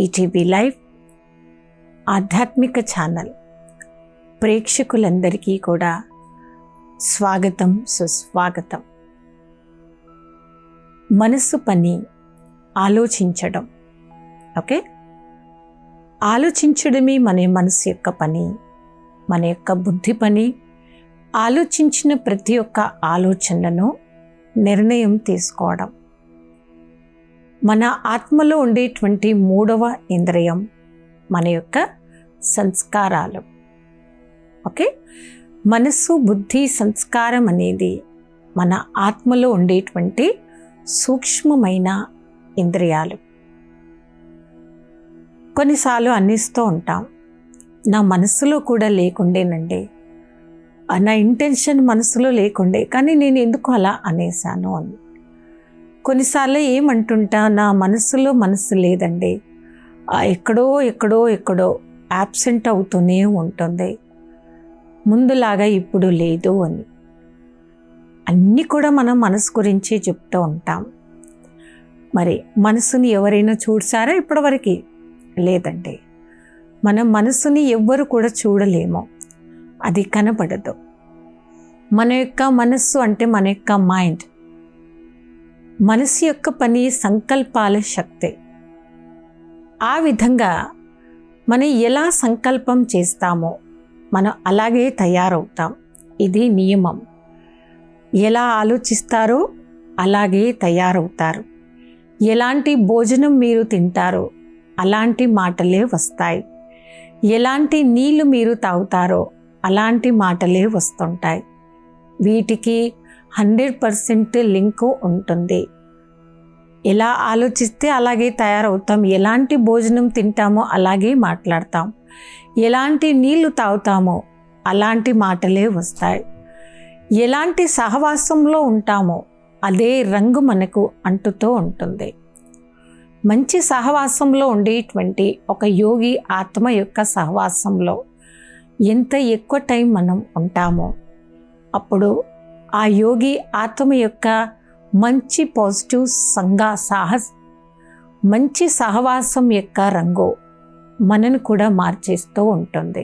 ETV live ఆధ్యాత్మిక channel ప్రేక్షకులందరికీ కూడా స్వాగతం, సుస్వాగతం. మనసు పని ఆలోచించడం. ఓకే, ఆలోచించడమే మన మనసు యొక్క పని, మన యొక్క బుద్ధి పని. ఆలోచించిన ప్రతి ఒక్క ఆలోచనలను నిర్ణయం తీసుకోవడం. మన ఆత్మలో ఉండేటువంటి మూడవ ఇంద్రియం మన యొక్క సంస్కారాలు. ఓకే, మనసు, బుద్ధి, సంస్కారం అనేది మన ఆత్మలో ఉండేటువంటి సూక్ష్మమైన ఇంద్రియాలు. కొన్నిసార్లు అన్నిస్తూ ఉంటాం, నా మనసులో కూడా లేకుండేనండి, నా ఇంటెన్షన్ మనసులో లేకుండే, కానీ నేను ఎందుకు అలా అనేసాను అని. కొన్నిసార్లు ఏమంటుంటా, నా మనసులో మనసు లేదండి, ఎక్కడో ఎక్కడో ఎక్కడో యాబ్సెంట్ అవుతూనే ఉంటుంది, ముందులాగా ఇప్పుడు లేదు అని. అన్నీ కూడా మనం మనసు గురించి చెప్తూ ఉంటాం. మరి మనసుని ఎవరైనా చూసారా ఇప్పటివరకు? లేదండి. మన మనసుని ఎవ్వరు కూడా చూడలేము, అది కనపడదు. మన యొక్క మనస్సు అంటే మన యొక్క మైండ్. మనసు యొక్క పని సంకల్పాల శక్తి. ఆ విధంగా మనం ఎలా సంకల్పం చేస్తామో మనం అలాగే తయారవుతాం. ఇది నియమం. ఎలా ఆలోచిస్తారో అలాగే తయారవుతారు. ఎలాంటి భోజనం మీరు తింటారో అలాంటి మాటలే వస్తాయి. ఎలాంటి నీళ్లు మీరు తాగుతారో అలాంటి మాటలే వస్తుంటాయి. వీటికి 100% లింకు ఉంటుంది. ఎలా ఆలోచిస్తే అలాగే తయారవుతాం. ఎలాంటి భోజనం తింటామో అలాగే మాట్లాడతాం. ఎలాంటి నీళ్లు తాగుతామో అలాంటి మాటలే వస్తాయి. ఎలాంటి సహవాసంలో ఉంటామో అదే రంగు మనకు అంటుతూ ఉంటుంది. మంచి సహవాసంలో ఉండేటువంటి ఒక యోగి ఆత్మ యొక్క సహవాసంలో ఎంత ఎక్కువ టైం మనం ఉంటామో అప్పుడు ఆ యోగి ఆత్మ యొక్క మంచి పాజిటివ్ మంచి సహవాసం యొక్క రంగు మనను కూడా మార్చేస్తూ ఉంటుంది.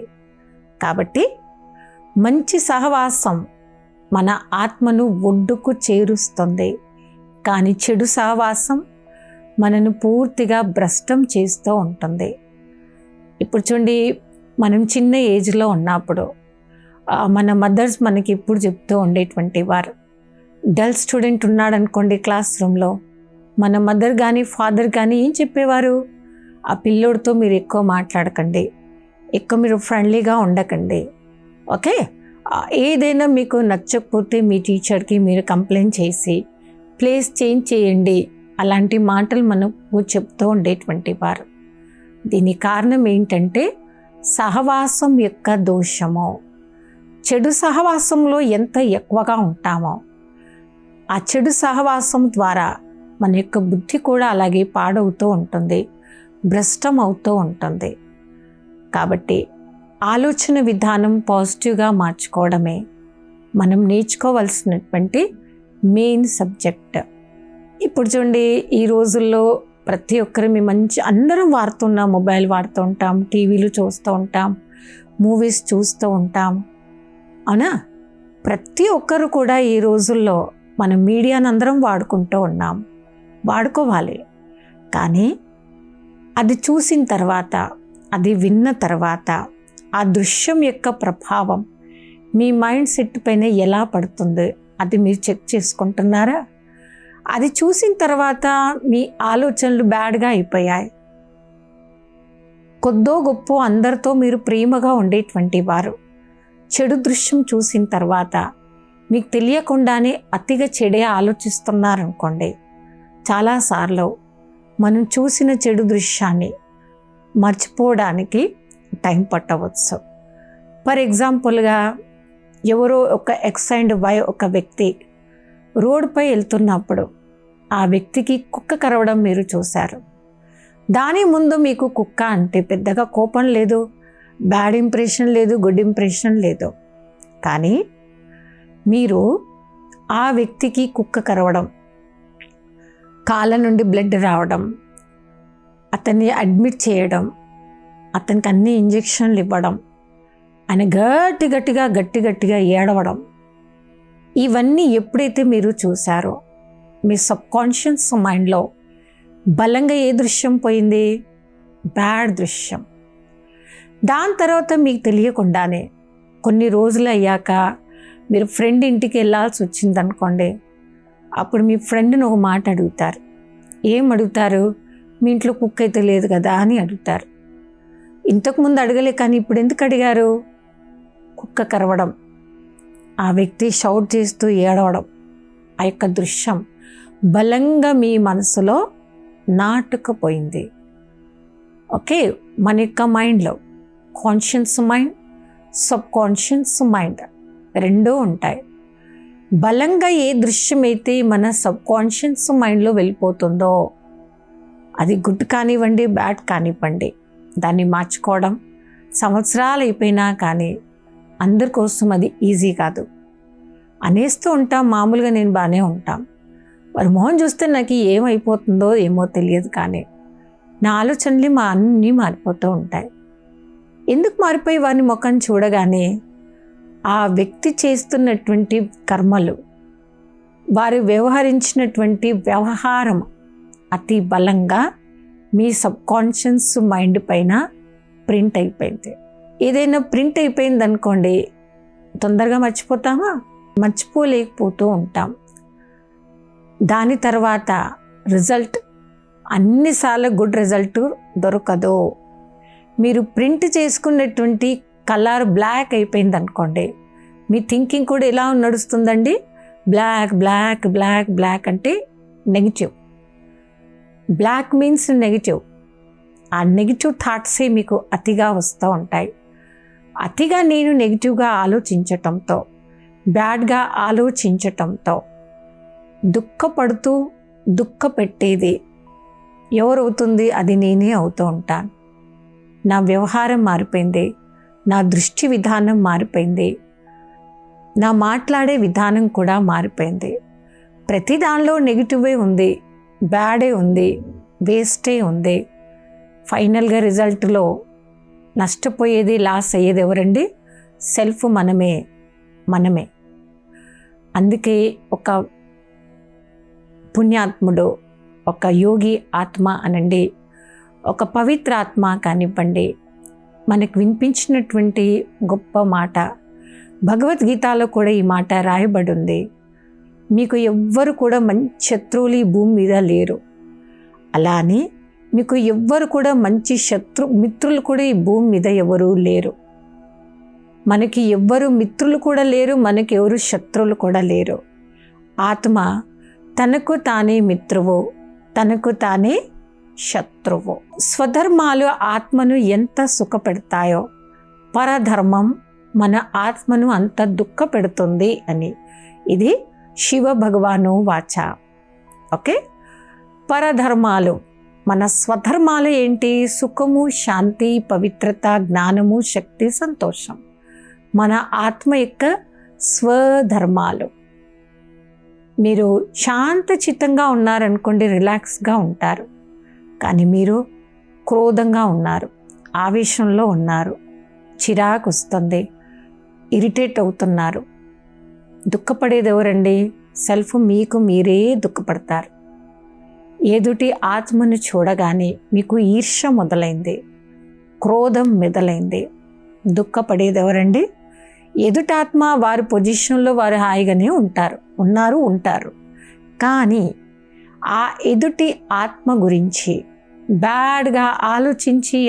కాబట్టి మంచి సహవాసం మన ఆత్మను ఒడ్డుకు చేరుస్తుంది. కానీ చెడు సహవాసం మనను పూర్తిగా భ్రష్టం చేస్తూ ఉంటుంది. ఇప్పుడు చూడండి, మనం చిన్న ఏజ్లో ఉన్నప్పుడు మన మదర్స్ మనకి ఇప్పుడు చెప్తూ ఉండేటువంటి వారు, డల్ స్టూడెంట్ ఉన్నాడు అనుకోండి క్లాస్ రూమ్లో, మన మదర్ కానీ ఫాదర్ కానీ ఏం చెప్పేవారు? ఆ పిల్లోడితో మీరు ఎక్కువ మాట్లాడకండి, ఎక్కువ మీరు ఫ్రెండ్లీగా ఉండకండి. ఓకే, ఏదైనా మీకు నచ్చకపోతే మీ టీచర్కి మీరు కంప్లైంట్ చేసి ప్లేస్ చేంజ్ చేయండి. అలాంటి మాటలు మనకు చెప్తూ ఉండేటువంటి వారు. దీని కారణం ఏంటంటే సహవాసం యొక్క దోషము. చెడు సహవాసంలో ఎంత ఎక్కువగా ఉంటామో ఆ చెడు సహవాసం ద్వారా మన యొక్క బుద్ధి కూడా అలాగే పాడవుతూ ఉంటుంది, భ్రష్టం అవుతూ ఉంటుంది. కాబట్టి ఆలోచన విధానం పాజిటివ్గా మార్చుకోవడమే మనం నేర్చుకోవాల్సినటువంటి మెయిన్ సబ్జెక్ట్. ఇప్పుడు చూడండి, ఈ రోజుల్లో ప్రతి ఒక్కరు అందరం వాడుతున్నాం, మొబైల్ వాడుతూ ఉంటాం, టీవీలు చూస్తూ ఉంటాం, మూవీస్ చూస్తూ ఉంటాం. అవునా? ప్రతి ఒక్కరు కూడా ఈ రోజుల్లో మన మీడియాను అందరం వాడుకుంటూ ఉన్నాం, వాడుకోవాలి. కానీ అది చూసిన తర్వాత, అది విన్న తర్వాత ఆ దృశ్యం యొక్క ప్రభావం మీ మైండ్ సెట్ పైన ఎలా పడుతుంది అది మీరు చెక్ చేసుకుంటున్నారా? అది చూసిన తర్వాత మీ ఆలోచనలు బ్యాడ్గా అయిపోయాయి. కొద్దో గొప్ప అందరితో మీరు ప్రేమగా ఉండేటువంటి వారు చెడు దృశ్యం చూసిన తర్వాత మీకు తెలియకుండానే అతిగా చెడే ఆలోచిస్తున్నారనుకోండి, చాలాసార్లు మనం చూసిన చెడు దృశ్యాన్ని మర్చిపోవడానికి టైం పట్టవచ్చు. ఫర్ ఎగ్జాంపుల్గా, ఎవరో ఒక ఎక్స్ అండ్ వై ఒక వ్యక్తి రోడ్డుపై వెళ్తున్నప్పుడు ఆ వ్యక్తికి కుక్క కరవడం మీరు చూశారు. దాని ముందు మీకు కుక్క అంటే పెద్దగా కోపం లేదు, బ్యాడ్ ఇంప్రెషన్ లేదు, గుడ్ ఇంప్రెషన్ లేదు. కానీ మీరు ఆ వ్యక్తికి కుక్క కరవడం, కాళ్ళ నుండి బ్లడ్ రావడం, అతన్ని అడ్మిట్ చేయడం, అతనికి అన్ని ఇంజెక్షన్లు ఇవ్వడం, ఆయన గట్టిగా ఏడవడం, ఇవన్నీ ఎప్పుడైతే మీరు చూసారో మీ సబ్కాన్షియస్ మైండ్లో బలంగా ఏ దృశ్యం పోయింది? బ్యాడ్ దృశ్యం. దాని తర్వాత మీకు తెలియకుండానే కొన్ని రోజులు అయ్యాక మీరు ఫ్రెండ్ ఇంటికి వెళ్ళాల్సి వచ్చిందనుకోండి, అప్పుడు మీ ఫ్రెండ్ని ఒక మాట అడుగుతారు. ఏం అడుగుతారు? మీ ఇంట్లో కుక్క అయితే లేదు కదా అని అడుగుతారు. ఇంతకుముందు అడగలే కానీ ఇప్పుడు ఎందుకు అడిగారు? కుక్క కరవడం, ఆ వ్యక్తి షౌట్ చేస్తూ ఏడవడం, ఆ యొక్క దృశ్యం బలంగా మీ మనసులో నాటుకుపోయింది. ఓకే, మన యొక్క మైండ్లో conscious mind, sub conscious mind రెండూ ఉంటాయి. బలంగా ఏ దృశ్యం అయితే మన సబ్ కాన్షియస్ మైండ్లో వెళ్ళిపోతుందో, అది గుడ్ కానివ్వండి, బ్యాడ్ కానివ్వండి, దాన్ని మార్చుకోవడం సంవత్సరాలు అయిపోయినా కానీ అందరి కోసం అది ఈజీ కాదు. అనేస్తూ ఉంటాం, మామూలుగా నేను బాగానే ఉంటాం, వారి మొహం చూస్తే నాకు ఏమైపోతుందో ఏమో తెలియదు, కానీ నా ఆలోచనలు అన్నీ మారిపోతూ ఉంటాయి. ఎందుకు మారిపోయి వారి ముఖం చూడగానే ఆ వ్యక్తి చేస్తున్నటువంటి కర్మలు, వారు వ్యవహరించినటువంటి వ్యవహారం అతి బలంగా మీ సబ్కాన్షియస్ మైండ్ పైన ప్రింట్ అయిపోయింది. ఏదైనా ప్రింట్ అయిపోయింది అనుకోండి, తొందరగా మర్చిపోతామా? మర్చిపోలేకపోతూ ఉంటాం. దాని తర్వాత రిజల్ట్ అన్నిసార్లు గుడ్ రిజల్ట్ దొరకదు. మీరు ప్రింట్ చేసుకున్నటువంటి కలర్ బ్లాక్ అయిపోయింది అనుకోండి, మీ థింకింగ్ కూడా ఎలా నడుస్తుందండి? బ్లాక్ బ్లాక్ బ్లాక్ బ్లాక్ అంటే నెగిటివ్. Black means negative. ఆ నెగిటివ్ థాట్సే మీకు అతిగా వస్తూ ఉంటాయి. అతిగా నేను నెగిటివ్గా ఆలోచించటంతో, బ్యాడ్గా ఆలోచించటంతో దుఃఖపెట్టేది ఎవరవుతుంది? అది నేనే అవుతూ ఉంటాను. నా వ్యవహారం మారిపోయింది, నా దృష్టి విధానం మారిపోయింది, నా మాట్లాడే విధానం కూడా మారిపోయింది. ప్రతి దానిలో నెగిటివే ఉంది, బ్యాడే ఉంది, వేస్టే ఉంది. ఫైనల్గా రిజల్ట్లో నష్టపోయేది, లాస్ అయ్యేది ఎవరండి? సెల్ఫ్, మనమే. అందుకే ఒక పుణ్యాత్ముడు, ఒక యోగి ఆత్మ అనండి, ఒక పవిత్ర ఆత్మ కానివ్వండి, మనకు వినిపించినటువంటి గొప్ప మాట భగవద్గీతలో కూడా ఈ మాట రాయబడి ఉంది. మీకు ఎవ్వరు కూడా మంచి శత్రువులు ఈ భూమి మీద లేరు. అలానే మీకు ఎవ్వరు కూడా మంచి మిత్రులు కూడా ఈ భూమి మీద ఎవరూ లేరు. మనకి ఎవ్వరు మిత్రులు కూడా లేరు, మనకి ఎవరు శత్రువులు కూడా లేరు. ఆత్మ తనకు తానే మిత్రువు, తనకు తానే శత్రువు. స్వధర్మాలు ఆత్మను ఎంత సుఖపెడతాయో పరధర్మం మన ఆత్మను అంత దుఃఖపెడుతుంది అని ఇది శివ భగవాను వాచ. ఓకే, పరధర్మాలు, మన స్వధర్మాలు ఏంటి? సుఖము, శాంతి, పవిత్రత, జ్ఞానము, శక్తి, సంతోషం. మన ఆత్మ యొక్క స్వధర్మాలు. మీరు శాంతచిత్తంగా ఉన్నారనుకోండి, రిలాక్స్గా ఉంటారు. కానీ మీరు క్రోధంగా ఉన్నారు, ఆవేశంలో ఉన్నారు, చిరాకు వస్తుంది, ఇరిటేట్ అవుతున్నారు. దుఃఖపడేది ఎవరండి? సెల్ఫ్. మీకు మీరే దుఃఖపడతారు. ఎదుటి ఆత్మను చూడగానే మీకు ఈర్ష్య మొదలైంది, క్రోధం మొదలైంది. దుఃఖపడేది ఎవరండి? ఎదుటాత్మ. వారి పొజిషన్లో వారు హాయిగానే ఉంటారు. కానీ ఆ ఎదుటి ఆత్మ గురించి బ్యాడ్గా ఆలోచించి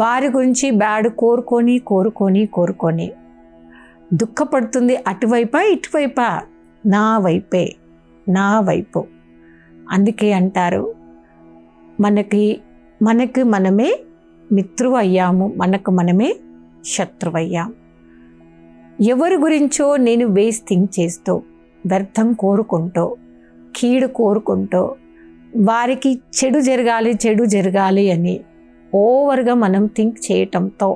వారి గురించి బ్యాడ్ కోరుకొని దుఃఖపడుతుంది. అటువైపా ఇటువైపా? నా వైపు. అందుకే అంటారు, మనకి మనమే మిత్రువు అయ్యాము, మనకు మనమే శత్రువయ్యాం. ఎవరి గురించో నేను వేస్ట్ థింక్ చేస్తూ, వ్యర్థం కోరుకుంటూ, కీడు కోరుకుంటూ, వారికి చెడు జరగాలి అని ఓవర్గా మనం థింక్ చేయటంతో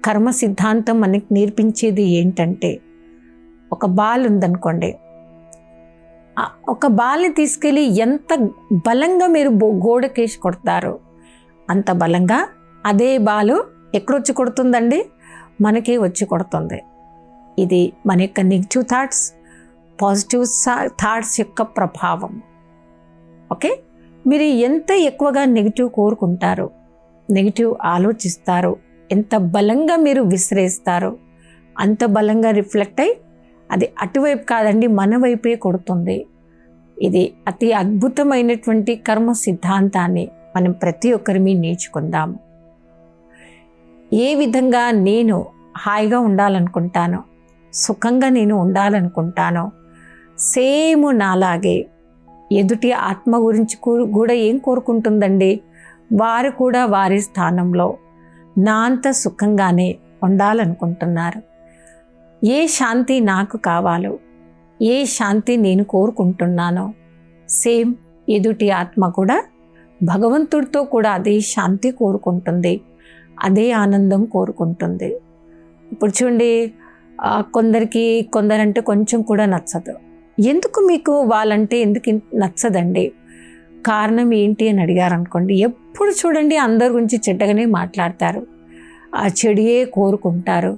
కర్మ సిద్ధాంతం మనకి నేర్పించేది ఏంటంటే, ఒక బాల్ ఉందనుకోండి, ఒక బాల్ని తీసుకెళ్ళి ఎంత బలంగా మీరు గోడకేసి కొడతారో అంత బలంగా అదే బాలు ఎక్కడొచ్చి కొడుతుందండి, మనకే వచ్చి కొడుతుంది. ఇది మన యొక్క నెగిటివ్ థాట్స్, పాజిటివ్ థాట్స్ యొక్క ప్రభావం. ఓకే, మీరు ఎంత ఎక్కువగా నెగిటివ్ కోరుకుంటారో, నెగిటివ్ ఆలోచిస్తారో, ఎంత బలంగా మీరు విసిరేస్తారో అంత బలంగా రిఫ్లెక్ట్ అయ్యి అది అటువైపు కాదండి మన వైపే కొడుతుంది. ఇది అతి అద్భుతమైనటువంటి కర్మ సిద్ధాంతాన్ని మనం ప్రతి ఒక్కరిని నేర్చుకుందాము. ఏ విధంగా నేను హాయిగా ఉండాలనుకుంటానో, సుఖంగా నేను ఉండాలనుకుంటానో, సేమ్ నాలాగే ఎదుటి ఆత్మ గురించి కూడా ఏం కోరుకుంటుందండి, వారు కూడా వారి స్థానంలో నా అంత సుఖంగానే ఉండాలనుకుంటున్నారు. ఏ శాంతి నాకు కావాలో, ఏ శాంతి నేను కోరుకుంటున్నానో, సేమ్ ఎదుటి ఆత్మ కూడా భగవంతుడితో కూడా అదే శాంతి కోరుకుంటుంది, అదే ఆనందం కోరుకుంటుంది. ఇప్పుడు చూడండి, కొందరంటే కొంచెం కూడా నచ్చదు. ఎందుకు మీకు వాళ్ళంటే ఎందుకు నచ్చదండి? కారణం ఏంటి అని అడిగారనుకోండి, ఎప్పుడు చూడండి అందరి గురించి చెడ్డగానే మాట్లాడతారు, ఆ చెడుయే కోరుకుంటారు,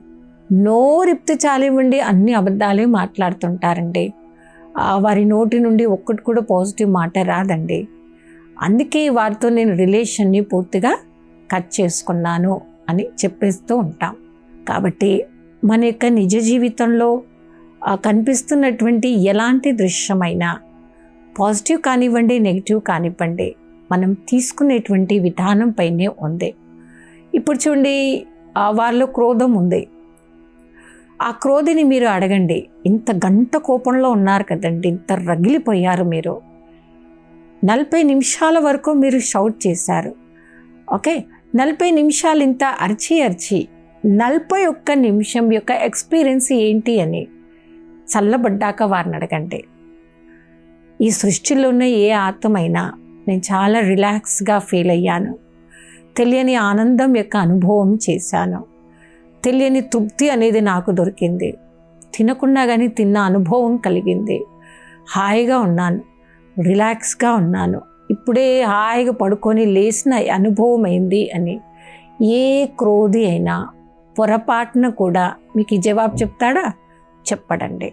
నోరిప్తి చాలివ్వండి అన్ని అబద్ధాలే మాట్లాడుతుంటారండి. వారి నోటి నుండి ఒక్కటి కూడా పాజిటివ్ మాట రాదండి. అందుకే వారితో నేను రిలేషన్ని పూర్తిగా కట్ చేసుకున్నాను అని చెప్పేస్తూ ఉంటాం. కాబట్టి మన యొక్క నిజ జీవితంలో కనిపిస్తున్నటువంటి ఎలాంటి దృశ్యమైనా పాజిటివ్ కానివ్వండి, నెగిటివ్ కానివ్వండి, మనం తీసుకునేటువంటి విధానం పైనే ఉంది. ఇప్పుడు చూడండి, వారిలో క్రోధం ఉంది. ఆ క్రోధిని మీరు అడగండి, ఇంత గంట కోపంలో ఉన్నారు కదండి, ఇంత రగిలిపోయారు మీరు, 40 నిమిషాల వరకు మీరు షౌట్ చేశారు. ఓకే, 40 నిమిషాలు ఇంత అరిచి 41 నిమిషం యొక్క ఎక్స్పీరియన్స్ ఏంటి అని చల్లబడ్డాక వారిని అడగండి. ఈ సృష్టిలో ఉన్న ఏ ఆత్మైనా నేను చాలా రిలాక్స్గా ఫీల్ అయ్యాను, తెలియని ఆనందం యొక్క అనుభవం చేశాను, తెలియని తృప్తి అనేది నాకు దొరికింది, తినకుండా కానీ తిన్న అనుభవం కలిగింది, హాయిగా ఉన్నాను, రిలాక్స్గా ఉన్నాను, ఇప్పుడే హాయిగా పడుకొని లేచిన అనుభవం అయింది అని ఏ క్రోధి అయినా పొరపాటున కూడా మీకు ఈ జవాబు చెప్తాడా? చెప్పడండి.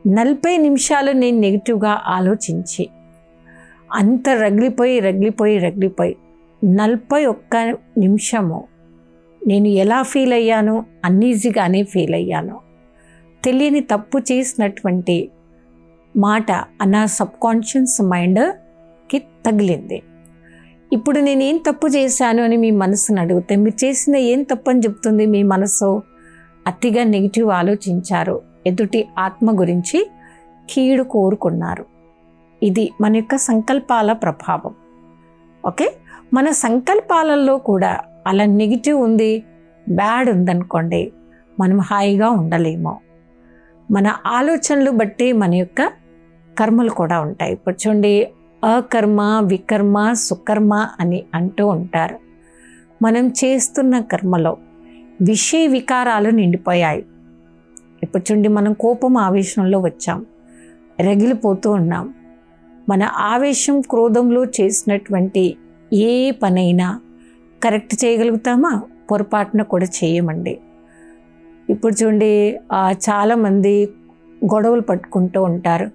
40 నిమిషాలు నేను నెగిటివ్గా ఆలోచించి అంత రగిలిపోయి 41 నిమిషము నేను ఎలా ఫీల్ అయ్యాను, అన్ఈజీగానే ఫీల్ అయ్యాను. తెలియని తప్పు చేసినటువంటి మాట నా సబ్కాన్షియస్ మైండ్కి తగిలింది. ఇప్పుడు నేను ఏం తప్పు చేశాను అని మీ మనసును అడిగితే మీరు చేసిన ఏం తప్పు అని చెప్తుంది మీ మనసు? అతిగా నెగిటివ్ ఆలోచించారు, ఎదుటి ఆత్మ గురించి కీడు కోరుకున్నారు. ఇది మన యొక్క సంకల్పాల ప్రభావం. ఓకే, మన సంకల్పాలలో కూడా అలా నెగిటివ్ ఉంది, బ్యాడ్ ఉందనుకోండి, మనం హాయిగా ఉండలేము. మన ఆలోచనలు బట్టి మన యొక్క కర్మలు కూడా ఉంటాయి. ఇప్పుడు చూడండి, అకర్మ, వికర్మ, సుకర్మ అని అంటూ ఉంటారు. మనం చేస్తున్న కర్మలో విషయ వికారాలు నిండిపోయాయి. ఇప్పుడు చూడండి, మనం కోపం ఆవేశంలో వచ్చాం, రగిలిపోతూ ఉన్నాం. మన ఆవేశం క్రోధంలో చేసినటువంటి ఏ పనైనా కరెక్ట్ చేయగలుగుతామా? పొరపాటున కూడా చేయమండి. ఇప్పుడు చూడండి, చాలామంది గొడవలు పట్టుకుంటూ ఉంటారు,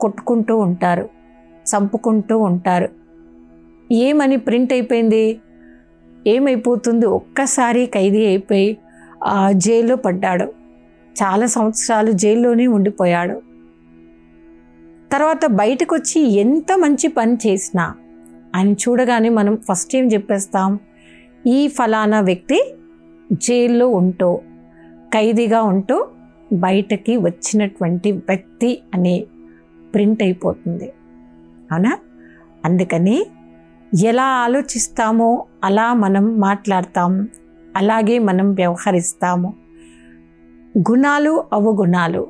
కొట్టుకుంటూ ఉంటారు, చంపుకుంటూ ఉంటారు. ఏమని ప్రింట్ అయిపోయింది, ఏమైపోతుంది? ఒక్కసారి ఖైదీ అయిపోయి జైల్లో పడ్డాడు, చాలా సంవత్సరాలు జైల్లోనే ఉండిపోయాడు. తర్వాత బయటకు వచ్చి ఎంత మంచి పని చేసినా ఆయన చూడగానే మనం ఫస్ట్ ఏం చెప్పేస్తాం, ఈ ఫలానా వ్యక్తి జైల్లో ఉంటూ ఖైదీగా ఉంటూ బయటకి వచ్చినటువంటి వ్యక్తి అని ప్రింట్ అయిపోతుంది. అవునా? అందుకని ఎలా ఆలోచిస్తామో అలా మనం మాట్లాడతాం, అలాగే మనం వ్యవహరిస్తాము. గుణాలు అవగుణాలు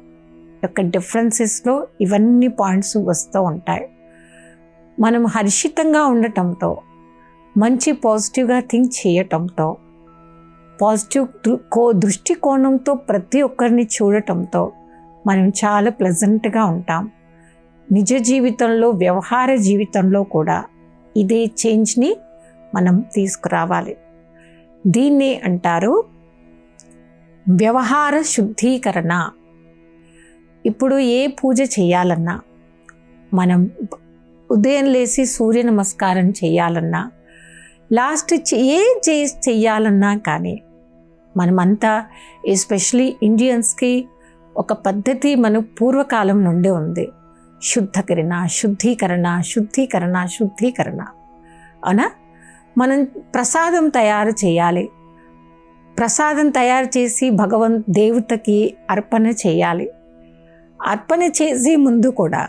యొక్క డిఫరెన్సెస్లో ఇవన్నీ పాయింట్స్ వస్తూ ఉంటాయి. మనం హర్షితంగా ఉండటంతో, మంచి పాజిటివ్గా థింక్ చేయటంతో, పాజిటివ్ దృష్టికోణంతో ప్రతి ఒక్కరిని చూడటంతో మనం చాలా ప్లెజెంట్గా ఉంటాం. నిజ జీవితంలో, వ్యవహార జీవితంలో కూడా ఇదే చేంజ్ని మనం తీసుకురావాలి. దీన్ని అంటారు వ్యవహార శుద్ధీకరణ. ఇప్పుడు ఏ పూజ చేయాలన్నా, మనం ఉదయం లేచి సూర్య నమస్కారం చేయాలన్నా, లాస్ట్ ఏ చెయ్యాలన్నా కానీ మనమంతా, ఎస్పెషలీ ఇండియన్స్కి ఒక పద్ధతి మన పూర్వకాలం నుండి ఉంది. శుద్ధీకరణ, శుద్ధీకరణ, శుద్ధీకరణ, శుద్ధీకరణ. అవునా? మనం ప్రసాదం తయారు చేయాలి. ప్రసాదం తయారు చేసి దేవతకి అర్పణ చేయాలి. అర్పణ చేసే ముందు కూడా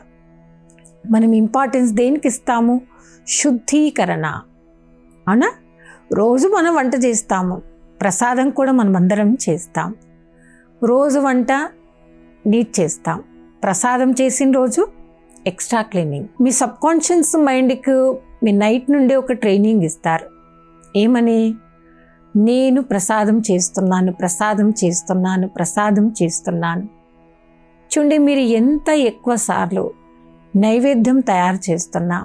మనం ఇంపార్టెన్స్ దేనికి ఇస్తాము? శుద్ధీకరణ. అవునా? రోజు మనం వంట చేస్తాము, ప్రసాదం కూడా మనం అందరం చేస్తాం. రోజు వంట నీట్ చేస్తాం, ప్రసాదం చేసిన రోజు ఎక్స్ట్రా క్లీనింగ్. మీ సబ్కాన్షియస్ మైండ్కి మీ నైట్ నుండి ఒక ట్రైనింగ్ ఇస్తారు. ఏమని? నేను ప్రసాదం చేస్తున్నాను, ప్రసాదం చేస్తున్నాను, ప్రసాదం చేస్తున్నాను. చూడండి, మీరు ఎంత ఎక్కువ సార్లు నైవేద్యం తయారు చేస్తున్నా,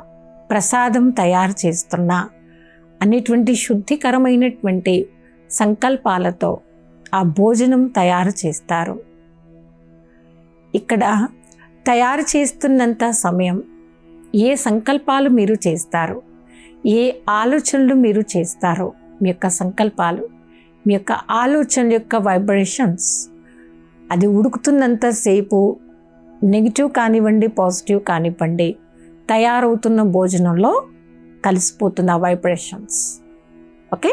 ప్రసాదం తయారు చేస్తున్నా అనేటువంటి శుద్ధికరమైనటువంటి సంకల్పాలతో ఆ భోజనం తయారు చేస్తారు. ఇక్కడ తయారు చేస్తున్నంత సమయం ఏ సంకల్పాలు మీరు చేస్తారు, ఏ ఆలోచనలు మీరు చేస్తారో, మీ యొక్క సంకల్పాలు, మీ యొక్క ఆలోచన యొక్క వైబ్రేషన్స్, అది ఉడుకుతున్నంతసేపు నెగిటివ్ కానివ్వండి, పాజిటివ్ కానివ్వండి, తయారవుతున్న భోజనంలో కలిసిపోతుంది ఆ వైబ్రేషన్స్. ఓకే?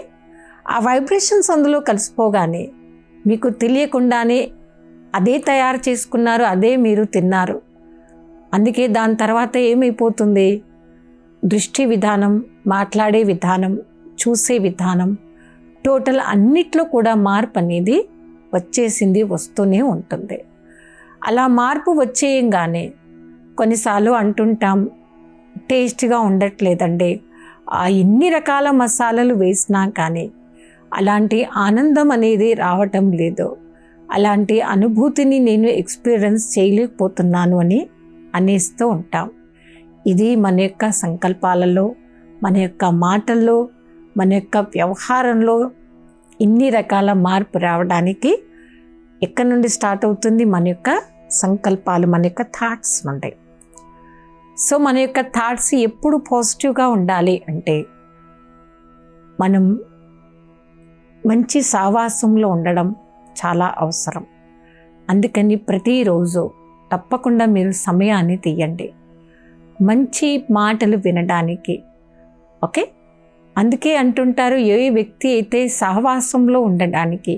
ఆ వైబ్రేషన్స్ అందులో కలిసిపోగానే మీకు తెలియకుండానే అదే తయారు చేసుకున్నారు, అదే మీరు తిన్నారు. అందుకే దాని తర్వాత ఏమైపోతుంది? దృష్టి విధానం, మాట్లాడే విధానం, చూసే విధానం, టోటల్ అన్నిట్లో కూడా మార్పు అనేది వచ్చేసింది, వస్తూనే ఉంటుంది. అలా మార్పు వచ్చేయంగానే కొన్నిసార్లు అంటుంటాం, టేస్ట్గా ఉండట్లేదండి, ఎన్ని రకాల మసాలాలు వేసినా కానీ అలాంటి ఆనందం అనేది రావటం లేదు, అలాంటి అనుభూతిని నేను ఎక్స్పీరియన్స్ చేయలేకపోతున్నాను అని అనేస్తూ ఉంటాం. ఇది మన యొక్క సంకల్పాలలో, మన యొక్క మాటల్లో, మన యొక్క వ్యవహారంలో ఇన్ని రకాల మార్పు రావడానికి ఎక్కడి నుండి స్టార్ట్ అవుతుంది? మన యొక్క సంకల్పాలు, మన యొక్క థాట్స్ ఉంటాయి. సో మన యొక్క థాట్స్ ఎప్పుడు పాజిటివ్గా ఉండాలి అంటే మనం మంచి సావాసంలో ఉండడం చాలా అవసరం. అందుకని ప్రతిరోజు తప్పకుండా మీరు సమయాన్ని తీయండి మంచి మాటలు వినడానికి. ఓకే? అందుకే అంటుంటారు, ఏ వ్యక్తి అయితే సహవాసంలో ఉండడానికి,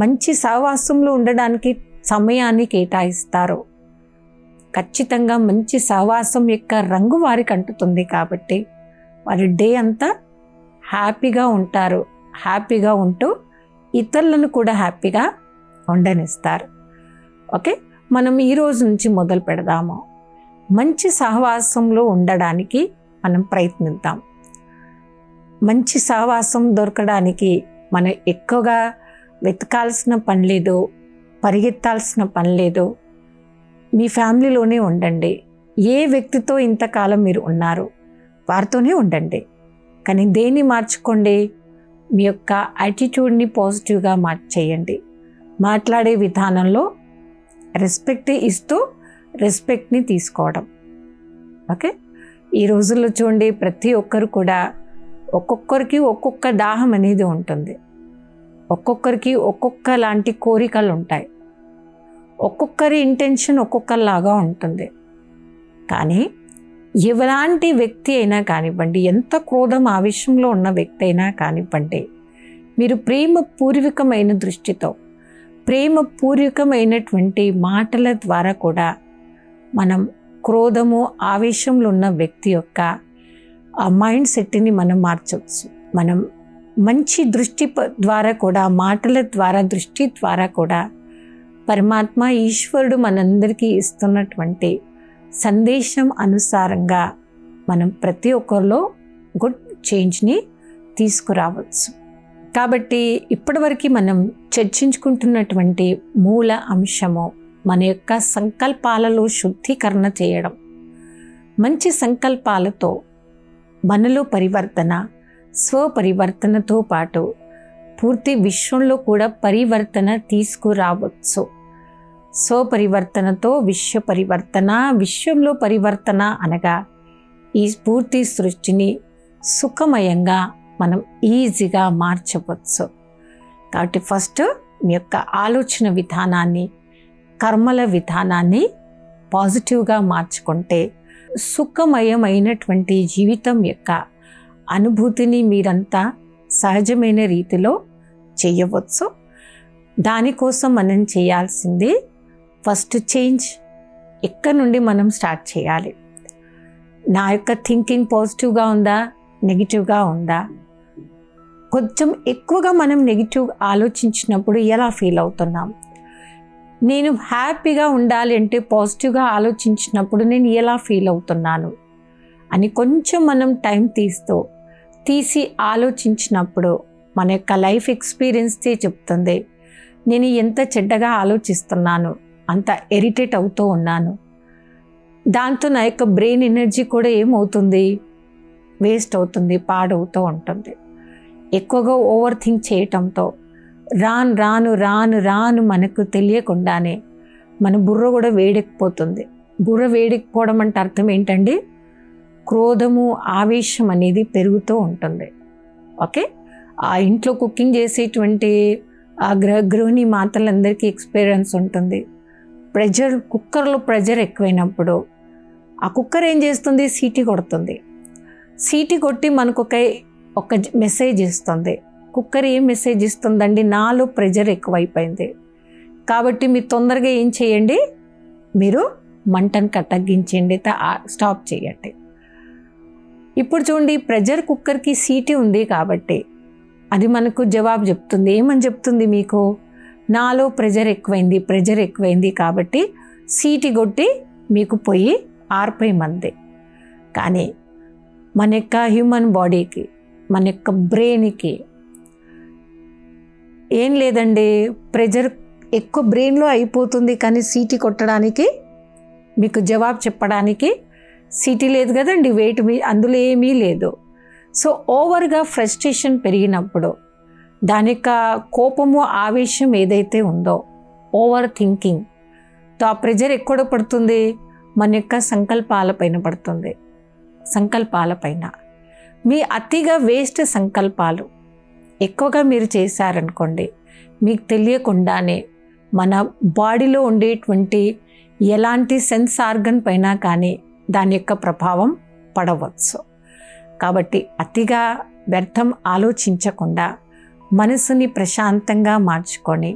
మంచి సహవాసంలో ఉండడానికి సమయాన్ని కేటాయిస్తారో ఖచ్చితంగా మంచి సహవాసం యొక్క రంగు వారికి అంటుతుంది. కాబట్టి వారి డే అంతా హ్యాపీగా ఉంటారు. హ్యాపీగా ఉంటూ ఇతరులను కూడా హ్యాపీగా ఉండనిస్తారు. ఓకే? మనం ఈ రోజు నుంచి మొదలు పెడదాము. మంచి సహవాసంలో ఉండడానికి మనం ప్రయత్నిద్దాం. మంచి సహవాసం దొరకడానికి మనం ఎక్కువగా వెతకాల్సిన పని లేదు, పరిగెత్తాల్సిన పని లేదు. మీ ఫ్యామిలీలోనే ఉండండి. ఏ వ్యక్తితో ఇంతకాలం మీరు ఉన్నారు వారితోనే ఉండండి. కానీ దేన్ని మార్చుకోండి? మీ యొక్క యాటిట్యూడ్ని పాజిటివ్గా మార్చేయండి. మాట్లాడే విధానంలో రెస్పెక్ట్ ఇస్తూ రెస్పెక్ట్ని తీసుకోవడం. ఓకే? ఈ రోజుల్లో చూడండి, ప్రతి ఒక్కరు కూడా ఒక్కొక్కరికి ఒక్కొక్క దాహం అనేది ఉంటుంది. ఒక్కొక్కరికి ఒక్కొక్క లాంటి కోరికలు ఉంటాయి. ఒక్కొక్కరి ఇంటెన్షన్ ఒక్కొక్కలాగా ఉంటుంది. కానీ ఎలాంటి వ్యక్తి అయినా కానివ్వండి, ఎంత క్రోధం ఆవేశంలో ఉన్న వ్యక్తి అయినా కానివ్వండి, మీరు ప్రేమపూర్వకమైన దృష్టితో, ప్రేమపూర్వకమైనటువంటి మాటల ద్వారా కూడా మనం క్రోధము ఆవేశంలో ఉన్న వ్యక్తి యొక్క ఆ మైండ్ సెట్ని మనం మార్చవచ్చు. మనం మంచి దృష్టి ద్వారా కూడా, మాటల ద్వారా, దృష్టి ద్వారా కూడా పరమాత్మ ఈశ్వరుడు మనందరికీ ఇస్తున్నటువంటి సందేశం అనుసారంగా మనం ప్రతి ఒక్కరిలో గుడ్ చేంజ్ని తీసుకురావచ్చు. కాబట్టి ఇప్పటివరకు మనం చర్చించుకుంటున్నటువంటి మూల అంశము మన యొక్క సంకల్పాలలో శుద్ధీకరణ చేయడం, మంచి సంకల్పాలతో మనలో పరివర్తన, స్వపరివర్తనతో పాటు పూర్తి విశ్వంలో కూడా పరివర్తన తీసుకురావచ్చు. స్వపరివర్తనతో విశ్వ పరివర్తన, విశ్వంలో పరివర్తన అనగా ఈ పూర్తి సృష్టిని సుఖమయంగా మనం ఈజీగా మార్చవచ్చు. కాబట్టి ఫస్ట్ మీ యొక్క ఆలోచన విధానాన్ని, కర్మల విధానాన్ని పాజిటివ్గా మార్చుకుంటే సుఖమయమైనటువంటి జీవితం యొక్క అనుభూతిని మీరంతా సహజమైన రీతిలో చేయవచ్చు. దానికోసం మనం చేయాల్సింది ఫస్ట్ చేంజ్. ఎక్కడి నుండి మనం స్టార్ట్ చేయాలి? నా యొక్క థింకింగ్ పాజిటివ్గా ఉందా, నెగిటివ్గా ఉందా? కొంచెం ఎక్కువగా మనం నెగిటివ్ ఆలోచించినప్పుడు ఎలా ఫీల్ అవుతున్నాం? నేను హ్యాపీగా ఉండాలి అంటే పాజిటివ్గా ఆలోచించినప్పుడు నేను ఎలా ఫీల్ అవుతున్నాను అని కొంచెం మనం టైం తీసి ఆలోచించినప్పుడు మన యొక్క లైఫ్ ఎక్స్పీరియన్సే చెప్తుంది నేను ఎంత చెడ్డగా ఆలోచిస్తున్నాను, అంత ఇరిటేట్ అవుతూ ఉన్నాను. దాంతో నా యొక్క బ్రెయిన్ ఎనర్జీ కూడా ఏమవుతుంది? వేస్ట్ అవుతుంది, పాడవుతూ ఉంటుంది. ఎక్కువగా ఓవర్ థింక్ చేయటంతో రాను మనకు తెలియకుండానే మన బుర్ర కూడా వేడెక్కిపోతుంది. బుర్ర వేడెక్కిపోవడం అంటే అర్థం ఏంటండి? క్రోధము, ఆవేశం అనేది పెరుగుతూ ఉంటుంది. ఓకే, ఆ ఇంట్లో కుకింగ్ చేసేటువంటి ఆ గృహిణి మాతలందరికీ ఎక్స్పీరియన్స్ ఉంటుంది. కుక్కర్లో ప్రెజర్ ఎక్కువైనప్పుడు ఆ కుక్కర్ ఏం చేస్తుంది? సీటీ కొడుతుంది. సీటీ కొట్టి మనకు ఒక మెసేజ్ ఇస్తుంది. కుక్కర్ ఏం మెసేజ్ ఇస్తుందండి? నాలో ప్రెజర్ ఎక్కువైపోయింది కాబట్టి మీరు తొందరగా ఏం చేయండి? మీరు మంటను కట్టగించండి, స్టాప్ చేయండి. ఇప్పుడు చూడండి, ప్రెజర్ కుక్కర్కి సీటీ ఉంది కాబట్టి అది మనకు జవాబు చెప్తుంది. ఏమని చెప్తుంది మీకు? నాలో ప్రెజర్ ఎక్కువైంది కాబట్టి సీటీ కొట్టి మీకు పొయ్యి ఆర్పేయమంది. కానీ మన యొక్క హ్యూమన్ బాడీకి, మన యొక్క బ్రెయిన్కి ఏం లేదండి, ప్రెజర్ ఎక్కువ బ్రెయిన్లో అయిపోతుంది కానీ సీటీ కొట్టడానికి, మీకు జవాబు చెప్పడానికి సీటీ లేదు కదండి, వెయిట్ అందులో ఏమీ లేదు. సో ఓవర్గా ఫ్రస్ట్రేషన్ పెరిగినప్పుడు దాని యొక్క కోపము, ఆవేశం ఏదైతే ఉందో, ఓవర్ థింకింగ్తో ఆ ప్రెజర్ ఎక్కడ పడుతుంది? మన యొక్క సంకల్పాలపైన పడుతుంది. సంకల్పాలపైన మీ అతిగా వేస్ట్ సంకల్పాలు ఎక్కువగా మీరు చేశారనుకోండి, మీకు తెలియకుండానే మన బాడీలో ఉండేటువంటి ఎలాంటి సెన్స్ ఆర్గన్ పైన కానీ దాని యొక్క ప్రభావం పడవచ్చు. కాబట్టి అతిగా వ్యర్థం ఆలోచించకుండా మనసుని ప్రశాంతంగా మార్చుకొని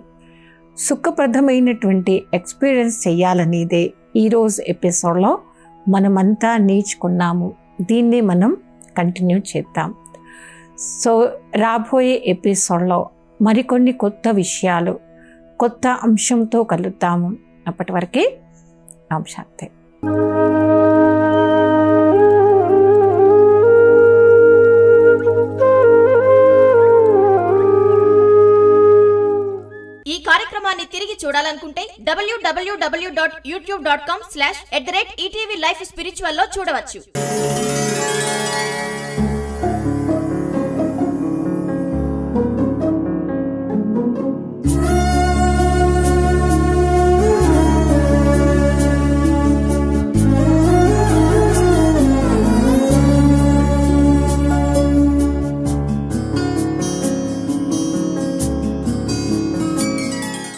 సుఖప్రదమైనటువంటి ఎక్స్పీరియన్స్ చేయాలనేదే ఈరోజు ఎపిసోడ్లో మనమంతా నేర్చుకున్నాము. దీన్ని మనం కంటిన్యూ చేద్దాం. సో రాబోయే ఎపిసోడ్లో మరికొన్ని కొత్త విషయాలు, కొత్త అంశంతో కలుద్దాము. అప్పటి వరకే ఓం శాంతి. ఈ కార్యక్రమాన్ని తిరిగి చూడాలనుకుంటే www.youtube.com/@ETV Life Spiritual లో చూడవచ్చు.